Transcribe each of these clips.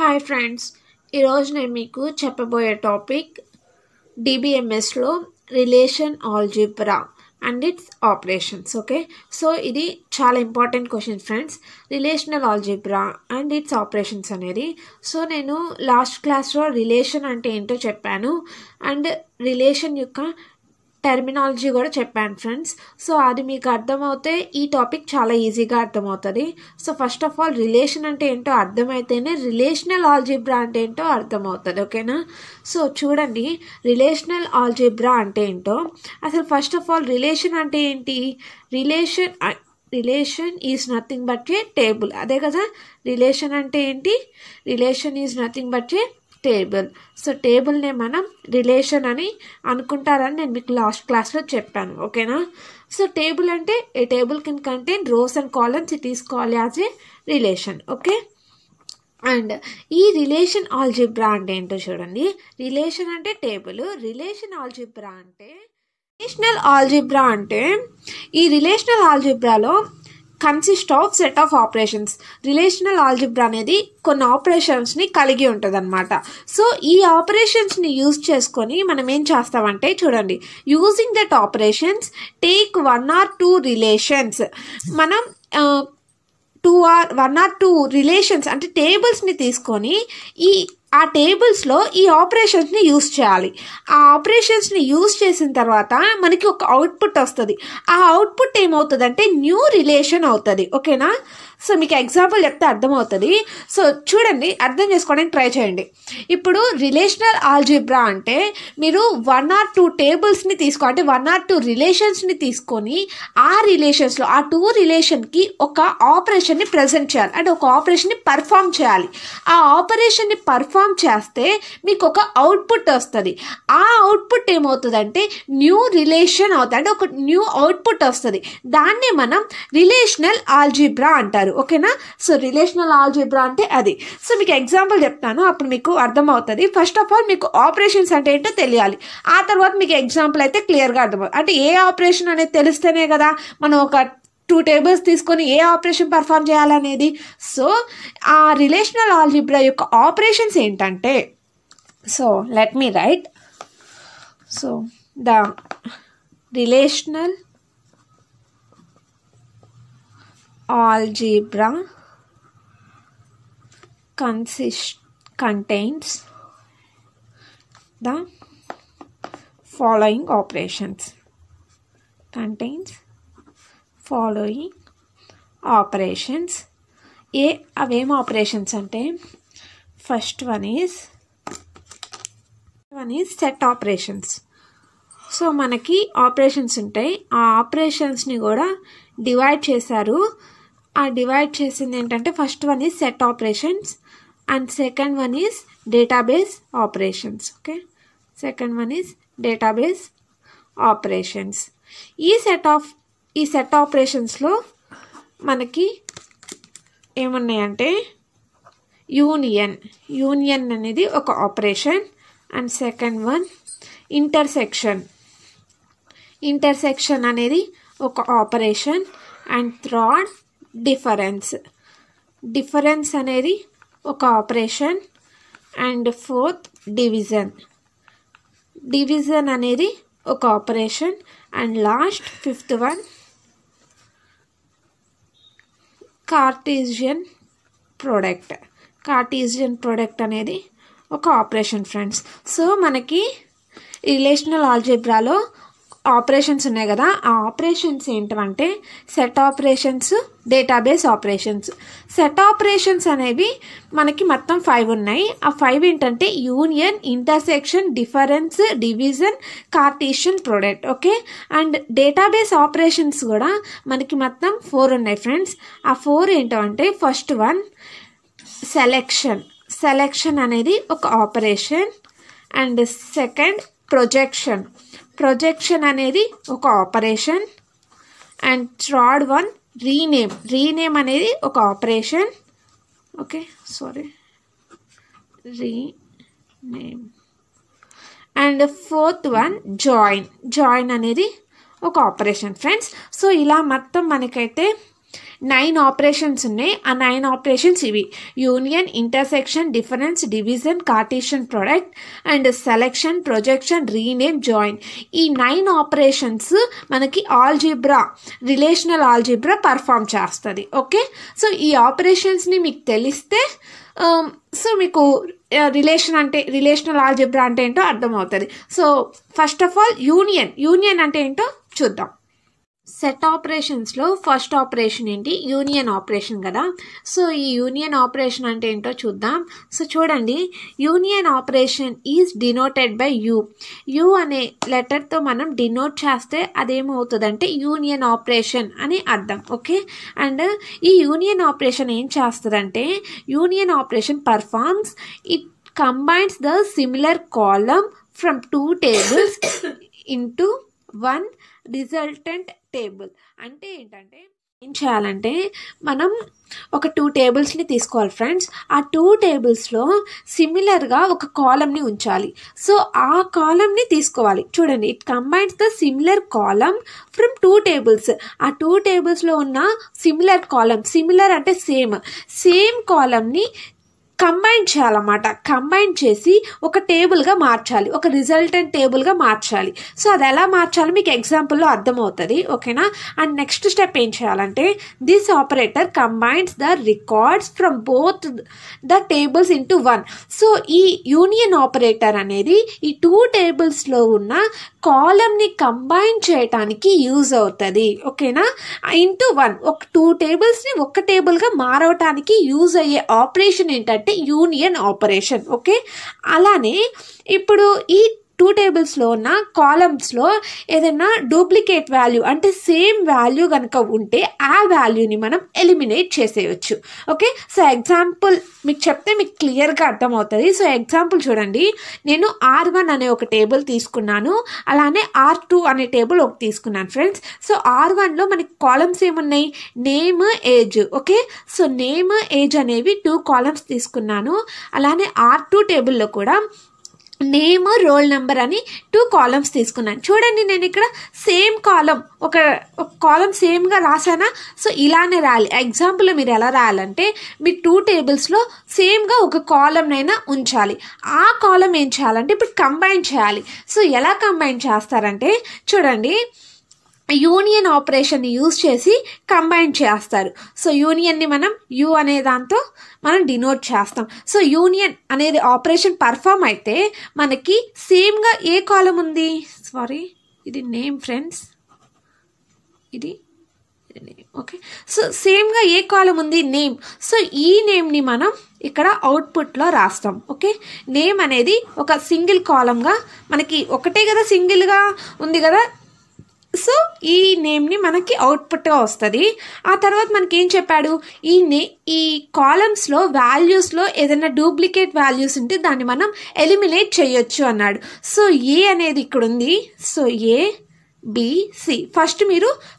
Hi friends, ఈరోజు నేను మీకు చెప్పబోయే టాపిక్ డిబిఎంఎస్లో relation algebra and its operations. Okay, so ఇది చాలా important question friends, relational algebra and its operations అనేది. సో నేను లాస్ట్ క్లాస్లో రిలేషన్ అంటే ఏంటో చెప్పాను అండ్ రిలేషన్ యొక్క టెర్మినాలజీ కూడా చెప్పాను ఫ్రెండ్స్. సో అది మీకు అర్థమవుతే ఈ టాపిక్ చాలా ఈజీగా అర్థమవుతుంది. So first of all relation అంటే ఏంటో అర్థమైతేనే రిలేషనల్ ఆల్జీబ్రా అంటే ఏంటో అర్థమవుతుంది. ఓకేనా? సో చూడండి, రిలేషనల్ ఆల్జీబ్రా అంటే ఏంటో. అసలు ఫస్ట్ ఆఫ్ ఆల్ రిలేషన్ అంటే ఏంటి? Relation is nothing but a table. అదే కదా రిలేషన్ అంటే ఏంటి? Relation is nothing but a table. So టేబుల్నే మనం రిలేషన్ అని అనుకుంటారని నేను మీకు లాస్ట్ క్లాస్లో చెప్పాను. ఓకేనా? సో టేబుల్ అంటే a table can contain rows and columns, it is called as a relation. Okay, and ఈ రిలేషన్ ఆల్జీబ్రా అంటే ఏంటో చూడండి. రిలేషన్ అంటే టేబుల్, రిలేషన్ ఆల్జీబ్రా అంటే రిలేషనల్ ఆల్జీబ్రా అంటే ఈ రిలేషనల్ ఆల్జీబ్రాలో consist of set of operations. Relational algebra అనేది కొన్ని ఆపరేషన్స్ని కలిగి ఉంటుంది అనమాట. సో ఈ ఆపరేషన్స్ని యూజ్ చేసుకొని మనం ఏం చేస్తామంటే చూడండి, using that operations take 1 or 2 relations. మనం 1 or 2 రిలేషన్స్ అంటే టేబుల్స్ని తీసుకొని ఆ టేబుల్స్లో ఈ ఆపరేషన్స్ని యూజ్ చేయాలి. ఆ ఆపరేషన్స్ని యూజ్ చేసిన తర్వాత మనకి ఒక అవుట్పుట్ వస్తుంది. ఆ అవుట్పుట్ ఏమవుతుందంటే న్యూ రిలేషన్ అవుతుంది. ఓకేనా? సో మీకు ఎగ్జాంపుల్ చెప్తే అర్థమవుతుంది. సో చూడండి, అర్థం చేసుకోవడానికి ట్రై చేయండి. ఇప్పుడు రిలేషనల్ ఆల్జీబ్రా అంటే మీరు 1 or 2 టేబుల్స్ని అంటే 1 or 2 రిలేషన్స్ని తీసుకొని ఆ రిలేషన్స్లో ఆ 2 రిలేషన్కి ఒక ఆపరేషన్ని ప్రజెంట్ చేయాలి, అంటే ఒక ఆపరేషన్ని పర్ఫామ్ చేయాలి. ఆ ఆపరేషన్ని పర్ఫామ్ చేస్తే మీకు ఒక అవుట్పుట్ వస్తుంది. ఆ అవుట్పుట్ ఏమవుతుందంటే న్యూ రిలేషన్ అవుతుంది, అంటే ఒక న్యూ అవుట్పుట్ వస్తుంది. దాన్నే మనం రిలేషనల్ ఆల్జీబ్రా అంటారు. ఓకేనా? సో రిలేషనల్ ఆల్జీబ్రా అంటే అది. సో మీకు ఎగ్జాంపుల్ చెప్తాను, అప్పుడు మీకు అర్థమవుతుంది. ఫస్ట్ ఆఫ్ ఆల్ మీకు ఆపరేషన్స్ అంటే ఏంటో తెలియాలి, ఆ తర్వాత మీకు ఎగ్జాంపుల్ అయితే క్లియర్గా అర్థమవుతుంది. అంటే ఏ ఆపరేషన్ అనేది తెలిస్తేనే కదా మనం ఒక 2 టేబుల్స్ తీసుకొని ఏ ఆపరేషన్ పర్ఫామ్ చేయాలనేది. సో ఆ రిలేషనల్ ఆల్జీబ్రా యొక్క ఆపరేషన్స్ ఏంటంటే, so let me right. So the relational algebra contains the following operations. అవేం ఆపరేషన్స్ అంటే first one is set operations. So మనకి ఆపరేషన్స్ ఉంటాయి, ఆ ఆపరేషన్స్ని కూడా డివైడ్ చేశారు. ఆ డివైడ్ చేసింది ఏంటంటే first one is set operations and second one is database operations. Okay, second one is database operations. ఈ సెట్ ఆపరేషన్స్లో మనకి ఏమున్నాయంటే యూనియన్ అనేది ఒక operation, and second one intersection అనేది ఒక ఆపరేషన్, అండ్ థర్డ్ డిఫరెన్స్ అనేది ఒక ఆపరేషన్, అండ్ ఫోర్త్ డివిజన్ అనేది ఒక operation, and last fifth one Cartesian product అనేది ఒక ఆపరేషన్ ఫ్రెండ్స్. సో మనకి రిలేషనల్ ఆల్జీబ్రాలో ఆపరేషన్స్ ఉన్నాయి కదా, ఆ ఆపరేషన్స్ ఏంటంటే set operations, database operations. Set operations అనేవి మనకి మొత్తం 5 ఉన్నాయి. ఆ 5 ఏంటంటే union, intersection, difference, division, Cartesian product. Okay, and database operations కూడా మనకి మొత్తం 4 ఉన్నాయి ఫ్రెండ్స్. ఆ 4 ఏంటంటే ఫస్ట్ వన్ సెలెక్షన్ అనేది ఒక ఆపరేషన్, అండ్ సెకండ్ ప్రొజెక్షన్ అనేది ఒక operation, and third one rename అనేది ఒక operation. Okay, rename, and fourth one join అనేది ఒక ఆపరేషన్ ఫ్రెండ్స్. సో ఇలా మొత్తం మనకైతే 9 ఆపరేషన్స్ ఉన్నాయి. ఆ 9 ఆపరేషన్స్ ఇవి: union, intersection, difference, division, Cartesian product and selection, projection, rename, join. ఈ 9 ఆపరేషన్స్ మనకి ఆల్జీబ్రా, రిలేషనల్ ఆల్జీబ్రా పర్ఫామ్ చేస్తుంది. ఓకే, సో ఈ ఆపరేషన్స్ని మీకు తెలిస్తే సో మీకు రిలేషనల్ ఆల్జీబ్రా అంటే ఏంటో అర్థమవుతుంది. So first of all union అంటే ఏంటో చూద్దాం. సెట్ ఆపరేషన్స్లో ఫస్ట్ ఆపరేషన్ ఏంటి? యూనియన్ ఆపరేషన్ కదా. సో ఈ యూనియన్ ఆపరేషన్ అంటే ఏంటో చూద్దాం. సో చూడండి, union operation is denoted by you అనే లెటర్తో మనం డినోట్ చేస్తే అదేమవుతుందంటే యూనియన్ ఆపరేషన్ అని అర్థం. ఓకే, అండ్ ఈ యూనియన్ ఆపరేషన్ ఏం చేస్తుందంటే, union operation performs it combines the similar column from 2 tables into 1 resultant table. అంటే ఏంటంటే, ఏం చేయాలంటే మనం ఒక 2 tablesని తీసుకోవాలి ఫ్రెండ్స్. ఆ 2 tablesలో సిమిలర్గా ఒక కాలమ్ని ఉంచాలి. సో ఆ కాలమ్ని తీసుకోవాలి. చూడండి, it combines the similar column from 2 tables. ఆ 2 tablesలో ఉన్న సిమిలర్ కాలమ్, సిమిలర్ అంటే సేమ్ కాలమ్ని కంబైన్ చేయాలన్నమాట. కంబైన్ చేసి ఒక టేబుల్గా మార్చాలి, ఒక రిజల్టెంట్ టేబుల్గా మార్చాలి. సో అది ఎలా మార్చాలో మీకు ఎగ్జాంపుల్లో అర్థమవుతుంది. ఓకేనా? అండ్ నెక్స్ట్ స్టెప్ ఏం చేయాలంటే, this operator combines the records from both the tables into 1. So ఈ యూనియన్ ఆపరేటర్ అనేది ఈ 2 tablesలో ఉన్న కాలమ్ని కంబైన్ చేయటానికి యూజ్ అవుతుంది. ఓకేనా? ఇంటూ 1, ఒక 2 tablesని ఒక టేబుల్గా మారవటానికి యూజ్ అయ్యే ఆపరేషన్ ఏంటంటే యూనియన్ ఆపరేషన్. ఓకే, అలానే ఇప్పుడు ఈ 2 tablesలో ఉన్న కాలమ్స్లో ఏదైనా డూప్లికేట్ వాల్యూ అంటే సేమ్ వాల్యూ కనుక ఉంటే ఆ వాల్యూని మనం ఎలిమినేట్ చేసేయచ్చు. ఓకే, సో ఎగ్జాంపుల్ మీకు చెప్తే మీకు క్లియర్గా అర్థమవుతుంది. సో ఎగ్జాంపుల్ చూడండి, నేను R1 అనే ఒక టేబుల్ తీసుకున్నాను, అలానే R2 అనే టేబుల్ ఒకటి తీసుకున్నాను ఫ్రెండ్స్. సో R1లో మనకి కాలమ్స్ ఏమున్నాయి? Name, age. Okay, so name, age అనేవి 2 columns తీసుకున్నాను. అలానే R2 టేబుల్లో కూడా నేమ్, రోల్ నెంబర్ అని 2 columns తీసుకున్నాను. చూడండి, నేను ఇక్కడ సేమ్ కాలమ్ ఒక కాలమ్ సేమ్గా రాసానా? సో ఇలానే రాయాలి. ఎగ్జాంపుల్ మీరు ఎలా రాయాలంటే, మీ 2 tablesలో సేమ్గా ఒక కాలమ్నైనా ఉంచాలి. ఆ కాలమ్ ఏం చేయాలంటే ఇప్పుడు కంబైన్ చేయాలి. సో ఎలా కంబైన్ చేస్తారంటే, చూడండి, యూనియన్ ఆపరేషన్ని యూజ్ చేసి కంబైన్ చేస్తారు. సో యూనియన్ని మనం యూ అనే దాంతో మనం డినోట్ చేస్తాం. సో యూనియన్ అనేది ఆపరేషన్ పర్ఫామ్ అయితే మనకి సేమ్గా ఏ కాలం ఉంది? సారీ, ఇది నేమ్ ఫ్రెండ్స్, ఇది నేమ్. ఓకే, సో సేమ్గా ఏ కాలం ఉంది? నేమ్. సో ఈ నేమ్ని మనం ఇక్కడ అవుట్పుట్లో రాస్తాం. ఓకే, నేమ్ అనేది ఒక సింగిల్ కాలంగా మనకి ఒకటే కదా, సింగిల్గా ఉంది కదా. సో ఈ నేమ్ని మనకి అవుట్పుట్గా వస్తుంది. ఆ తర్వాత మనకి ఏం చెప్పాడు? ఈ కాలమ్స్లో వాల్యూస్లో ఏదైనా డూప్లికేట్ వాల్యూస్ ఉంటే దాన్ని మనం ఎలిమినేట్ చేయొచ్చు అన్నాడు. సో ఏ అనేది ఇక్కడ ఉంది. సో ఏ, బి, సి.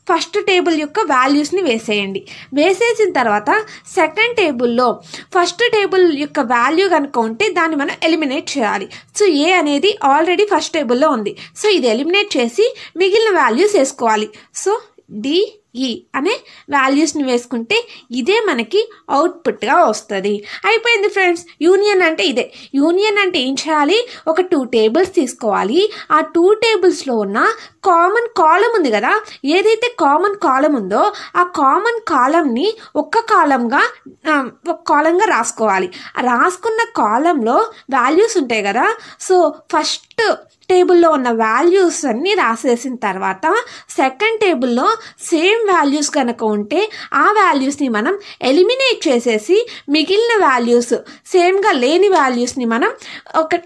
ఫస్ట్ టేబుల్ యొక్క వాల్యూస్ని వేసేయండి. వేసేసిన తర్వాత సెకండ్ టేబుల్లో ఫస్ట్ టేబుల్ యొక్క వాల్యూ కనుక ఉంటే దాన్ని మనం ఎలిమినేట్ చేయాలి. సో ఏ అనేది ఆల్రెడీ ఫస్ట్ టేబుల్లో ఉంది. సో ఇది ఎలిమినేట్ చేసి మిగిలిన వాల్యూస్ వేసుకోవాలి. సో డిఈ అనే వాల్యూస్ని వేసుకుంటే ఇదే మనకి అవుట్పుట్గా వస్తుంది. అయిపోయింది ఫ్రెండ్స్. యూనియన్ అంటే ఇదే. యూనియన్ అంటే ఏం చేయాలి? ఒక 2 tables తీసుకోవాలి. ఆ 2 tablesలో ఉన్న కామన్ కాలం ఉంది కదా, ఏదైతే కామన్ కాలం ఉందో ఆ కామన్ కాలంని ఒక కాలంగా రాసుకోవాలి. రాసుకున్న కాలంలో వాల్యూస్ ఉంటాయి కదా. సో ఫస్ట్ టేబుల్లో ఉన్న వాల్యూస్ అన్నీ రాసేసిన తర్వాత సెకండ్ టేబుల్లో సేమ్ వాల్యూస్ కనుక ఉంటే ఆ వాల్యూస్ని మనం ఎలిమినేట్ చేసేసి మిగిలిన వాల్యూస్ సేమ్గా లేని వాల్యూస్ని మనం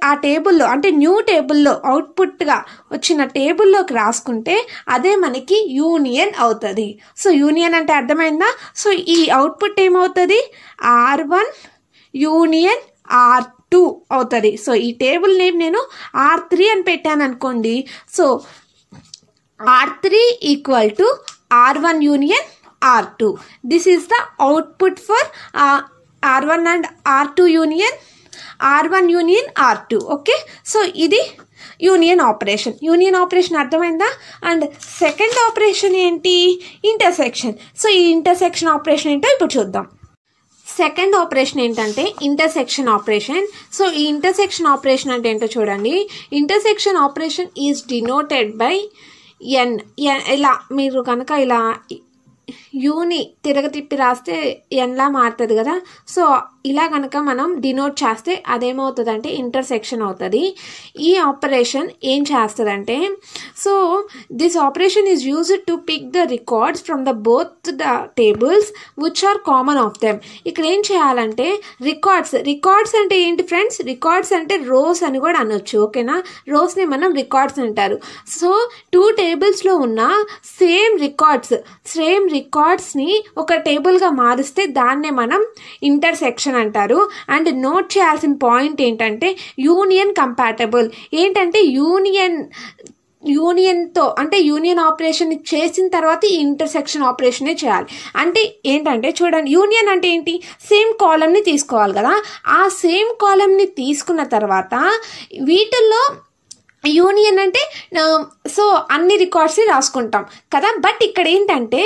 ఆ టేబుల్లో అంటే న్యూ టేబుల్లో అవుట్పుట్గా వచ్చిన టేబుల్లోకి రాసుకుంటే అదే మనకి యూనియన్ అవుతుంది. సో యూనియన్ అంటే అర్థమైందా? సో ఈ అవుట్పుట్ ఏమవుతుంది? R1 యూనియన్ R2 అవుతుంది. సో ఈ టేబుల్ నేమ్ నేను R3 అని పెట్టాను అనుకోండి. So R3 equal to R1 union R2. This is the output for R1 and R2 union R1 union R2. Okay, so ఇది యూనియన్ ఆపరేషన్ అర్థమైందా? And second operation ఏంటి? Intersection. So ఈ intersection operation ఏంటో ఇప్పుడు చూద్దాం. సెకండ్ ఆపరేషన్ ఏంటంటే intersection operation. So ఈ intersection operation అంటే ఏంటో చూడండి. Intersection operation is denoted by N. ఇలా మీరు కనుక ఇలా యూని తిరగతిప్పి రాస్తే ఎన్లా మారుతుంది కదా. సో ఇలా కనుక మనం డినోట్ చేస్తే అదేమవుతుందంటే ఇంటర్సెక్షన్ అవుతుంది. ఈ ఆపరేషన్ ఏం చేస్తుందంటే, so this operation is used to pick the records from the both the tables which are common of them. ఇక్కడ ఏం చేయాలంటే రికార్డ్స్ అంటే ఏంటి ఫ్రెండ్స్? రికార్డ్స్ అంటే రోస్ అని కూడా అనొచ్చు. ఓకేనా, రోస్ని మనం రికార్డ్స్ అంటారు. సో 2 టేబుల్స్లో ఉన్న సేమ్ రికార్డ్స్ని ఒక టేబుల్గా మారుస్తే దాన్నే మనం ఇంటర్సెక్షన్ అంటారు. అండ్ నోట్ చేయాల్సిన పాయింట్ ఏంటంటే యూనియన్ కంపాటబుల్. ఏంటంటే యూనియన్తో అంటే యూనియన్ ఆపరేషన్ చేసిన తర్వాత ఈ ఇంటర్సెక్షన్ ఆపరేషనే చేయాలి. అంటే ఏంటంటే చూడండి, యూనియన్ అంటే ఏంటి? సేమ్ కాలమ్ని తీసుకోవాలి కదా. ఆ సేమ్ కాలమ్ని తీసుకున్న తర్వాత వీటిల్లో యూనియన్ అంటే సో అన్ని రికార్డ్స్ని రాసుకుంటాం కదా. బట్ ఇక్కడ ఏంటంటే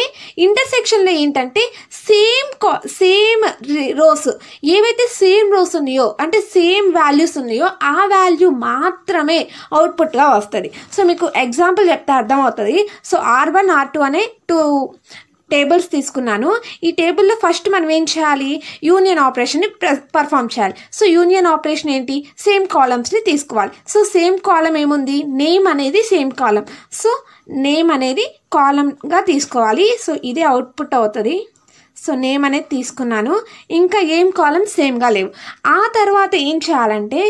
ఇంటర్సెక్షన్లో ఏంటంటే సేమ్ రోస్, ఏవైతే సేమ్ రోస్ ఉన్నాయో అంటే సేమ్ వాల్యూస్ ఉన్నాయో ఆ వాల్యూ మాత్రమే అవుట్పుట్గా వస్తుంది. సో మీకు ఎగ్జాంపుల్ చెప్తే అర్థమవుతుంది. సో R1 R2 అనే 2 టేబుల్స్ తీసుకున్నాను. ఈ టేబుల్లో ఫస్ట్ మనం ఏం చేయాలి? యూనియన్ ఆపరేషన్ని పర్ఫామ్ చేయాలి. సో యూనియన్ ఆపరేషన్ ఏంటి? సేమ్ కాలమ్స్ని తీసుకోవాలి. సో సేమ్ కాలం ఏముంది? నేమ్ అనేది సేమ్ కాలం. సో నేమ్ అనేది కాలంగా తీసుకోవాలి. సో ఇదే అవుట్పుట్ అవుతుంది. సో నేమ్ అనేది తీసుకున్నాను. ఇంకా ఏం కాలం సేమ్గా లేవు. ఆ తర్వాత ఏం చేయాలంటే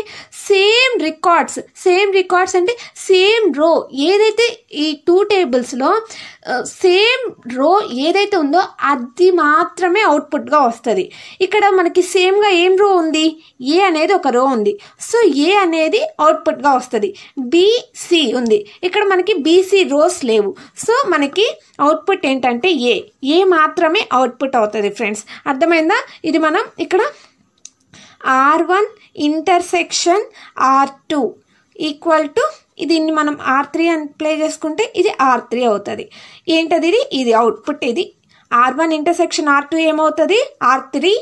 సేమ్ రికార్డ్స్ అంటే సేమ్ రో, ఏదైతే ఈ 2 టేబుల్స్లో సేమ్ రో ఏదైతే ఉందో అది మాత్రమే అవుట్పుట్గా వస్తుంది. ఇక్కడ మనకి సేమ్గా ఏం రో ఉంది? ఏ అనేది ఒక రో ఉంది. సో ఏ అనేది అవుట్పుట్గా వస్తుంది. BC ఉంది. ఇక్కడ మనకి BC రోస్ లేవు. సో మనకి అవుట్పుట్ ఏంటంటే ఏ మాత్రమే అవుట్పుట్ అవుతుంది ఫ్రెండ్స్. అర్థమైందా? ఇది మనం ఇక్కడ R1 intersection R2 equal to దీన్ని మనం R3 అని ప్లే చేసుకుంటే ఇది R3 అవుతుంది. ఏంటది? ఇది అవుట్పుట్. ఇది R1 ఇంటర్సెక్షన్ R2 ఏమవుతుంది? R3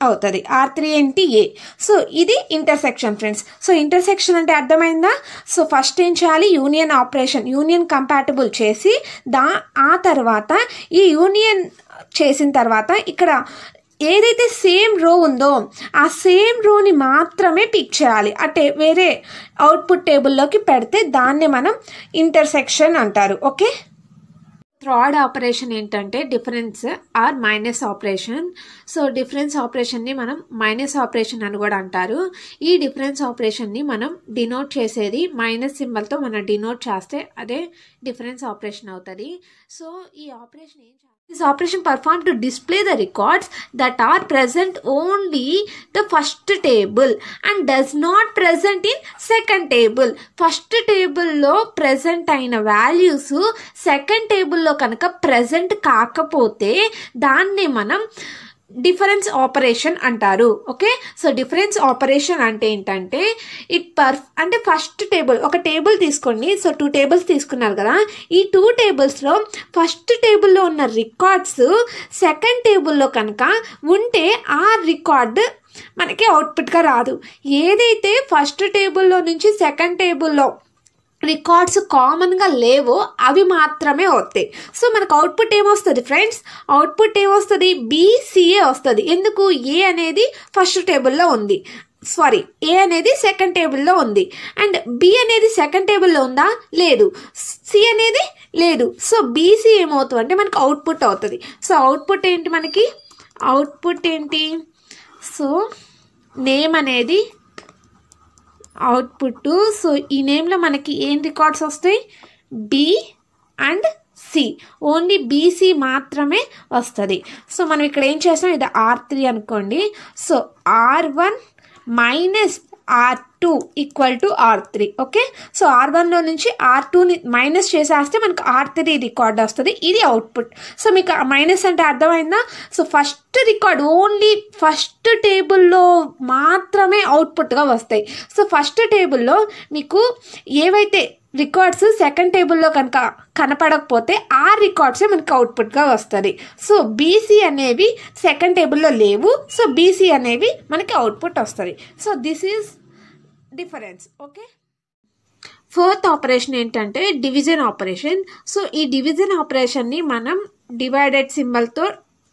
అవుతుంది. R3 ఏంటి? ఏ. సో ఇది ఇంటర్సెక్షన్ ఫ్రెండ్స్. సో ఇంటర్సెక్షన్ అంటే అర్థమైందా? సో ఫస్ట్ ఏం చేయాలి? యూనియన్ కంపాటబుల్ చేసి ఆ తర్వాత ఈ యూనియన్ చేసిన తర్వాత ఇక్కడ ఏదైతే సేమ్ రో ఉందో ఆ సేమ్ రోని మాత్రమే పిక్ చేయాలి. అంటే వేరే అవుట్పుట్ టేబుల్లోకి పెడితే దాన్ని మనం ఇంటర్సెక్షన్ అంటారు. ఓకే, థర్డ్ ఆపరేషన్ ఏంటంటే difference or minus operation. So difference ఆపరేషన్ని మనం మైనస్ ఆపరేషన్ అని కూడా అంటారు. ఈ డిఫరెన్స్ ఆపరేషన్ని మనం డినోట్ చేసేది మైనస్ సింబల్తో మనం డినోట్ చేస్తే అదే డిఫరెన్స్ ఆపరేషన్ అవుతుంది. సో ఈ ఆపరేషన్ ఏం This operation performed to display the records that are present only the first table and does not present in second table. First table lo present aina values second table lo kanaka present kaakapothe danne manam difference operation అంటారు. Okay, so difference operation అంటే ఏంటంటే అంటే first table, ఒక table తీసుకోండి. So 2 tables తీసుకున్నారు కదా. ఈ 2 టేబుల్స్లో first టేబుల్లో ఉన్న రికార్డ్స్ సెకండ్ టేబుల్లో కనుక ఉంటే ఆ రికార్డ్ మనకి అవుట్పుట్గా రాదు. ఏదైతే ఫస్ట్ టేబుల్లో నుంచి సెకండ్ టేబుల్లో రికార్డ్స్ కామన్గా లేవో అవి మాత్రమే వస్తాయి. సో మనకు అవుట్పుట్ ఏమొస్తుంది ఫ్రెండ్స్? అవుట్పుట్ ఏమొస్తుంది? BCA వస్తుంది. ఎందుకు? ఏ అనేది ఫస్ట్ టేబుల్లో ఉంది, ఏ అనేది సెకండ్ టేబుల్లో ఉంది. అండ్ B అనేది సెకండ్ టేబుల్లో ఉందా? లేదు. C అనేది లేదు. సో BC ఏమవుతుంది అంటే మనకు అవుట్పుట్ అవుతుంది. సో అవుట్పుట్ ఏంటి? మనకి అవుట్పుట్ ఏంటి? సో నేమ్ అనేది అవుట్పుట్. సో ఈ నేమ్లో మనకి ఏం రికార్డ్స్ వస్తాయి? B and C. Only BC మాత్రమే వస్తుంది. సో మనం ఇక్కడ ఏం చేస్తాం? ఇది R3 అనుకోండి. So R1 minus R2 equal to R3. Okay, so R1లో నుంచి R2ని మైనస్ చేసేస్తే మనకు R3 రికార్డ్ వస్తుంది. ఇది అవుట్పుట్. సో మీకు మైనస్ అంటే అర్థమైందా? So first record only first టేబుల్లో మాత్రమే అవుట్పుట్గా వస్తాయి. సో ఫస్ట్ టేబుల్లో మీకు ఏవైతే రికార్డ్స్ సెకండ్ టేబుల్లో కనుక కనపడకపోతే ఆ రికార్డ్సే మనకి అవుట్పుట్గా వస్తుంది. సో బీసీ అనేవి సెకండ్ టేబుల్లో లేవు. సో బీసీ అనేవి మనకి అవుట్పుట్ వస్తుంది. So this is difference. Okay, fourth operation ఏంటంటే డివిజన్ ఆపరేషన్. సో ఈ డివిజన్ ఆపరేషన్ని మనం డివైడెడ్ సింబల్తో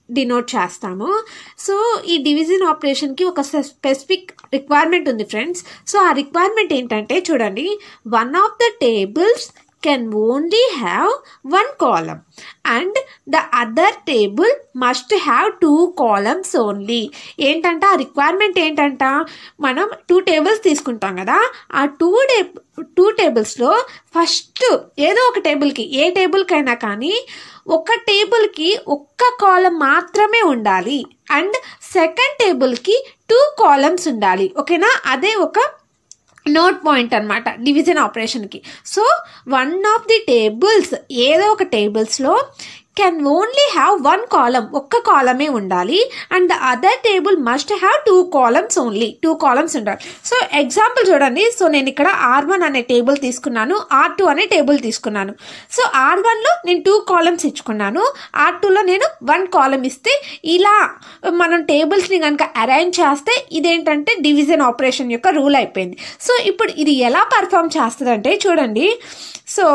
డినోట్ చేస్తాము. సో ఈ డివిజన్ ఆపరేషన్కి ఒక స్పెసిఫిక్ రిక్వైర్మెంట్ ఉంది ఫ్రెండ్స్. సో ఆ రిక్వైర్మెంట్ ఏంటంటే చూడండి, one of the tables can only have one column and the other table must have two columns only. ఏంటంట ఆ రిక్వైర్మెంట్ ఏంటంట, మనం 2 tables తీసుకుంటాం కదా, ఆ 2 tablesలో ఫస్ట్ ఏదో ఒక టేబుల్కి, ఏ టేబుల్కైనా కానీ ఒక టేబుల్కి ఒక్క కాలం మాత్రమే ఉండాలి అండ్ సెకండ్ టేబుల్కి 2 columns ఉండాలి. ఓకేనా, అదే ఒక నోట్ పాయింట్ అనమాట డివిజన్ ఆపరేషన్కి. So one of the tables, ఏదో ఒక టేబుల్స్లో కెన్ ఓన్లీ హ్యావ్ 1 column, ఒక్క కాలమే ఉండాలి and the other table must have 2 columns only, 2 columns ఉండాలి. సో ఎగ్జాంపుల్ చూడండి, సో నేను ఇక్కడ R1 అనే టేబుల్ తీసుకున్నాను, R2 అనే టేబుల్ తీసుకున్నాను. సో R1లో నేను 2 columns ఇచ్చుకున్నాను, R2లో నేను 1 column ఇస్తే ఇలా మనం టేబుల్స్ని కనుక అరేంజ్ చేస్తే ఇదేంటంటే డివిజన్ ఆపరేషన్ యొక్క రూల్ అయిపోయింది. సో ఇప్పుడు ఇది ఎలా పర్ఫామ్ చేస్తుందంటే చూడండి, సో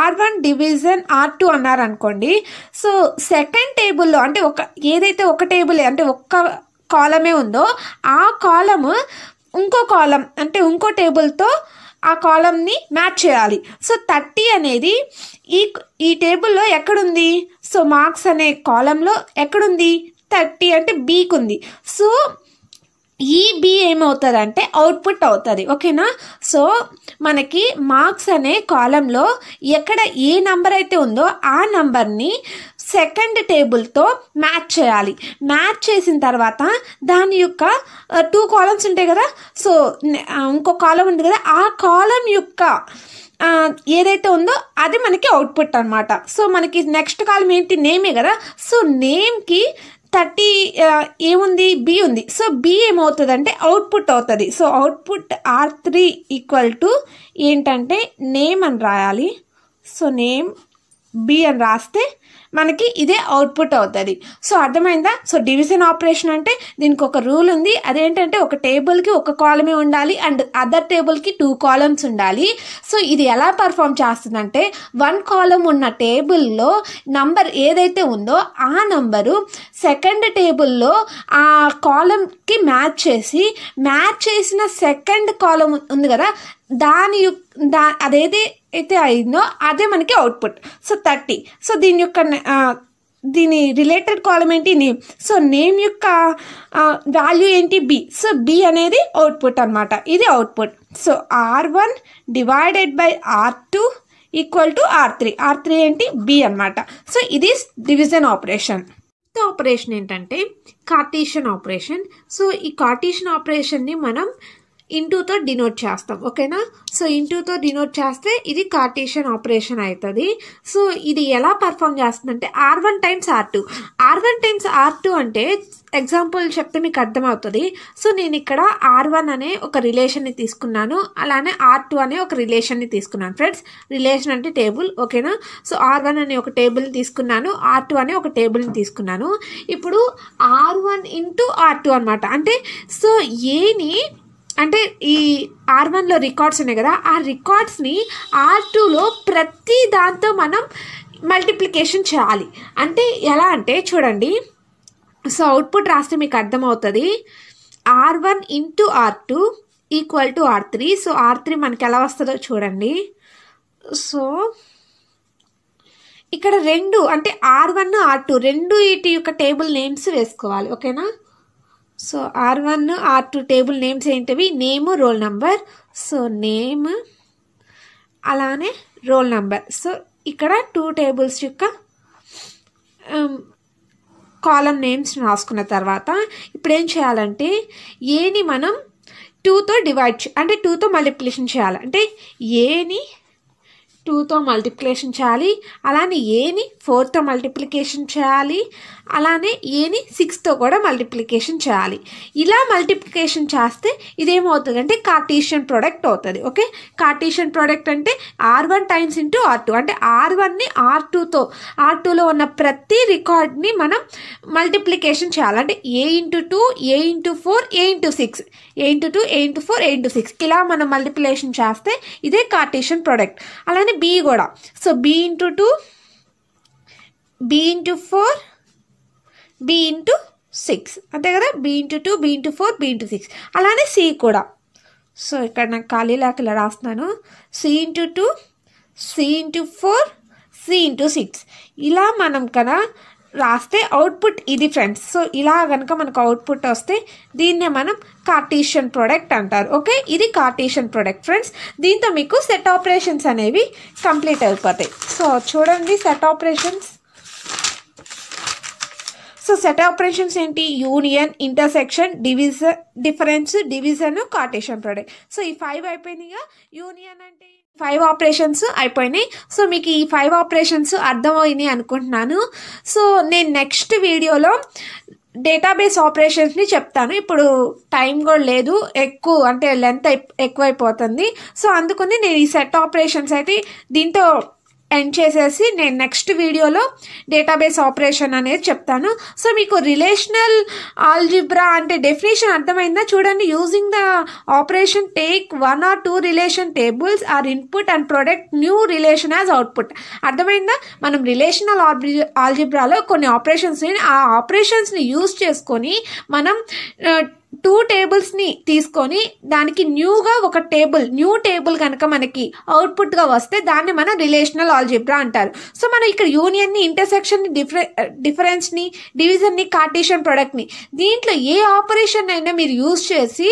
R1 డివిజన్ R2 అన్నారనుకోండి, సో సెకండ్ టేబుల్లో అంటే ఏదైతే ఒక టేబుల్ అంటే ఒక్క కాలమే ఉందో ఆ కాలమ్ ఇంకో కాలం అంటే ఇంకో టేబుల్తో ఆ కాలంని మ్యాచ్ చేయాలి. సో 30 అనేది ఈ టేబుల్లో ఎక్కడుంది, సో మార్క్స్ అనే కాలంలో ఎక్కడుంది, 30 అంటే బీకి ఉంది. సో ఈ బి ఏమవుతుంది అంటే అవుట్పుట్ అవుతుంది. ఓకేనా, సో మనకి మార్క్స్ అనే కాలంలో ఎక్కడ ఏ నంబర్ అయితే ఉందో ఆ నంబర్ని సెకండ్ టేబుల్తో మ్యాచ్ చేయాలి. మ్యాచ్ చేసిన తర్వాత దాని యొక్క 2 columns ఉంటాయి కదా, సో ఇంకో కాలం ఉంది కదా, ఆ కాలం యొక్క ఏదైతే ఉందో అది మనకి అవుట్పుట్ అనమాట. సో మనకి నెక్స్ట్ కాలం ఏంటి, నేమే కదా. సో నేమ్కి 30 ఏముంది, బి ఉంది. సో బి ఏమవుతుంది అంటే అవుట్పుట్ అవుతుంది. So output R3 equal to ఏంటంటే నేమ్ అని రాయాలి. సో నేమ్ బి అని రాస్తే మనకి ఇదే అవుట్పుట్ అవుతుంది. సో అర్థమైందా? సో డివిజన్ ఆపరేషన్ అంటే దీనికి ఒక రూల్ ఉంది, అదేంటంటే ఒక టేబుల్కి ఒక కాలమే ఉండాలి అండ్ అదర్ టేబుల్కి 2 columns ఉండాలి. సో ఇది ఎలా పర్ఫామ్ చేస్తుందంటే 1 column ఉన్న టేబుల్లో నంబర్ ఏదైతే ఉందో ఆ నంబరు సెకండ్ టేబుల్లో ఆ కాలంకి మ్యాచ్ చేసిన సెకండ్ కాలం ఉంది కదా అదేది అయితే అయిందో అదే మనకి అవుట్పుట్. సో 30. సో దీని రిలేటెడ్ కాలం ఏంటి, నేమ్. సో నేమ్ యొక్క వాల్యూ ఏంటి, బి. సో బి అనేది అవుట్పుట్ అనమాట, ఇది output. So R1 divided by R2 equal to R3 ఏంటి, బి అనమాట. సో ఇది డివిజన్ ఆపరేషన్. ఆపరేషన్ ఏంటంటే కార్టీషియన్ ఆపరేషన్. సో ఈ కార్టీషియన్ ఆపరేషన్ని మనం ఇంటూతో డినోట్ చేస్తాం. ఓకేనా, సో ఇంటూతో డినోట్ చేస్తే ఇది కార్టీషియన్ ఆపరేషన్ అవుతుంది. సో ఇది ఎలా పర్ఫామ్ చేస్తుందంటే R1 టైమ్స్ R2 అంటే ఎగ్జాంపుల్ చెప్తే మీకు అర్థమవుతుంది. సో నేను ఇక్కడ R1 అనే ఒక రిలేషన్ని తీసుకున్నాను, అలానే R2 అనే ఒక రిలేషన్ని తీసుకున్నాను. ఫ్రెండ్స్, రిలేషన్ అంటే టేబుల్. ఓకేనా, సో R1 అనే ఒక టేబుల్ని తీసుకున్నాను, R2 అనే ఒక టేబుల్ని తీసుకున్నాను. ఇప్పుడు R1 ఇంటూ R2 అనమాట. అంటే సో ఏని అంటే ఈ R1లో రికార్డ్స్ ఉన్నాయి కదా, ఆ రికార్డ్స్ని R2లో ప్రతి దాంతో మనం మల్టిప్లికేషన్ చేయాలి. అంటే ఎలా అంటే చూడండి, సో అవుట్పుట్ రాస్తే మీకు అర్థమవుతుంది. R1 into R2 equal to R3. So R3 మనకి ఎలా వస్తుందో చూడండి. సో ఇక్కడ 2 అంటే R1 R2 రెండు వీటి యొక్క టేబుల్ నేమ్స్ వేసుకోవాలి. ఓకేనా, so R1 R2 table names ఏంటివి, name, roll number. So name అలానే రోల్ నంబర్. సో ఇక్కడ 2 tables యొక్క కాలం నేమ్స్ రాసుకున్న తర్వాత ఇప్పుడు ఏం చేయాలంటే ఏని మనం 2తో డివైడ్ అంటే 2తో మల్టిప్లికేషన్ చేయాలి. అంటే ఏని 2తో మల్టిప్లికేషన్ చేయాలి, అలానే ఏని 4తో మల్టిప్లికేషన్ చేయాలి, అలానే ఏని 6తో కూడా మల్టిప్లికేషన్ చేయాలి. ఇలా మల్టిప్లికేషన్ చేస్తే ఇదేమవుతుంది అంటే కార్టీషియన్ ప్రోడక్ట్ అవుతుంది. ఓకే, కార్టీషియన్ ప్రోడక్ట్ అంటే R1 టైమ్స్ ఇంటూ R2 అంటే R1ని R2లో ఉన్న ప్రతి రికార్డ్ని మనం మల్టిప్లికేషన్ చేయాలి. అంటే A into 2, A into 4, A into 6, A into 2, A into 4, A into 6 ఇలా మనం మల్టిప్లికేషన్ చేస్తే ఇదే కార్టీషియన్ ప్రోడక్ట్. అలానే B కూడా, so B into 2, B into 4, B into 6 అంతే కదా, B into 2, B into 4, B into 6. అలానే C కూడా, సో ఇక్కడ నాకు ఖాళీ లేక ఇలా రాస్తున్నాను. C into 2, C into 4, C into 6 ఇలా మనం కదా రాస్తే అవుట్పుట్ ఇది ఫ్రెండ్స్. సో ఇలా కనుక మనకు అవుట్పుట్ వస్తే దీన్నే మనం కార్టీషియన్ ప్రోడక్ట్ అంటారు. ఓకే, ఇది కార్టీషియన్ ప్రోడక్ట్ ఫ్రెండ్స్. దీంతో మీకు సెట్ ఆపరేషన్స్ అనేవి కంప్లీట్ అయిపోతాయి. సో చూడండి set operations. So set operations ఏంటి? Union, intersection, difference, division, Cartesian product. So ఈ 5 అయిపోయినాయిగా. యూనియన్ అంటే 5 ఆపరేషన్స్ అయిపోయినాయి. సో మీకు ఈ 5 ఆపరేషన్స్ అర్థమైనాయి అనుకుంటున్నాను. సో నేను నెక్స్ట్ వీడియోలో డేటాబేస్ ఆపరేషన్స్ని చెప్తాను. ఇప్పుడు టైం కూడా లేదు, ఎక్కువ అంటే లెంత్ ఎక్కువైపోతుంది. సో అందుకని నేను ఈ సెట్ ఆపరేషన్స్ అయితే దీంతో ఎండ్ చేసేసి నేను నెక్స్ట్ వీడియోలో డేటాబేస్ ఆపరేషన్ అనేది చెప్తాను. సో మీకు రిలేషనల్ ఆల్జిబ్రా అంటే డెఫినేషన్ అర్థమైందా? చూడండి, using the operation take 1 or 2 relation tables are input and product new relation as output. అర్థమైందా? మనం రిలేషనల్ ఆల్జిబ్రాలో కొన్ని ఆ ఆపరేషన్స్ని యూజ్ చేసుకొని మనం 2 టేబుల్స్ని తీసుకొని దానికి న్యూగా ఒక న్యూ టేబుల్ కనుక మనకి అవుట్పుట్గా వస్తే దాన్ని మనం రిలేషనల్ ఆల్జిబ్రా అంటారు. సో మనం ఇక్కడ యూనియన్ని, ఇంటర్సెక్షన్ని, డిఫరెన్స్ని, డివిజన్ని, కార్టీషియన్ ప్రోడక్ట్ని దీంట్లో ఏ ఆపరేషన్ అయినా మీరు యూజ్ చేసి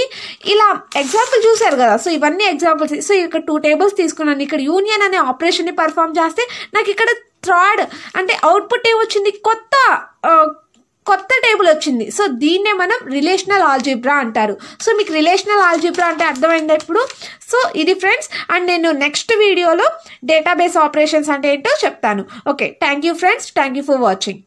ఇలా ఎగ్జాంపుల్ చూసారు కదా. సో ఇవన్నీ ఎగ్జాంపుల్స్. సో ఇక్కడ 2 టేబుల్స్ తీసుకున్నాను, ఇక్కడ యూనియన్ అనే ఆపరేషన్ని పర్ఫామ్ చేస్తే నాకు ఇక్కడ థర్డ్ అంటే అవుట్పుట్ ఏమొచ్చింది? కొత్త టేబుల్ వచ్చింది. సో దీన్నే మనం రిలేషనల్ ఆల్జిబ్రా అంటారు. సో మీకు రిలేషనల్ ఆల్జిబ్రా అంటే అర్థమైందా ఇప్పుడు? సో ఇది ఫ్రెండ్స్, అండ్ నేను నెక్స్ట్ వీడియోలో డేటాబేస్ ఆపరేషన్స్ అంటే ఏంటో చెప్తాను. Okay, thank you friends, thank you for watching.